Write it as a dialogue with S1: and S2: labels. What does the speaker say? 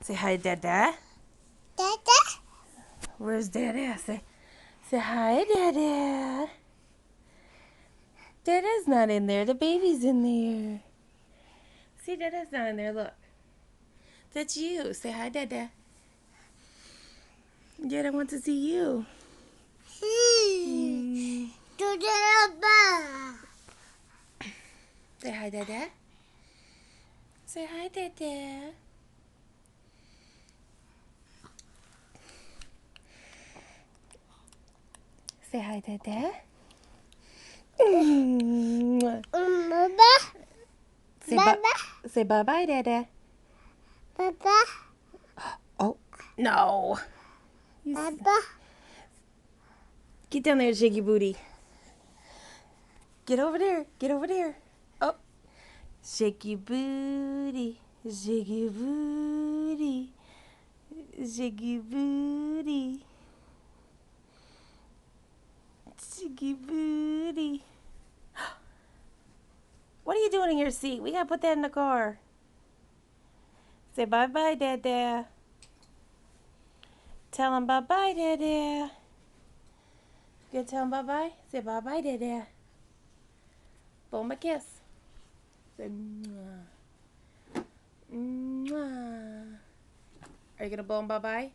S1: Say hi, Dada.
S2: Dada?
S1: Where's Dada? Say hi, Dada. Dada's not in there. The baby's in there. See, Dada's not in there. Look. That's you. Say hi, Dada. Dada wants to see you. Say hi, Dada. Say hi, Dada. Say hi, Dada.
S2: Baba?
S1: Say bye-bye, Dada.
S2: Baba?
S1: Oh, no.
S2: Baba?
S1: Get down there, Jiggy Booty. Get over there. Get over there. Oh. Shaky booty. Jiggy booty. Jiggy booty. Jiggy booty. What are you doing in your seat? We gotta put that in the car. Say bye-bye, Dada. Tell him bye-bye, Dada. You gonna tell him bye-bye? Say bye-bye, Dada. Blow him a kiss. Say mwah. Mwah. Are you gonna blow him bye-bye?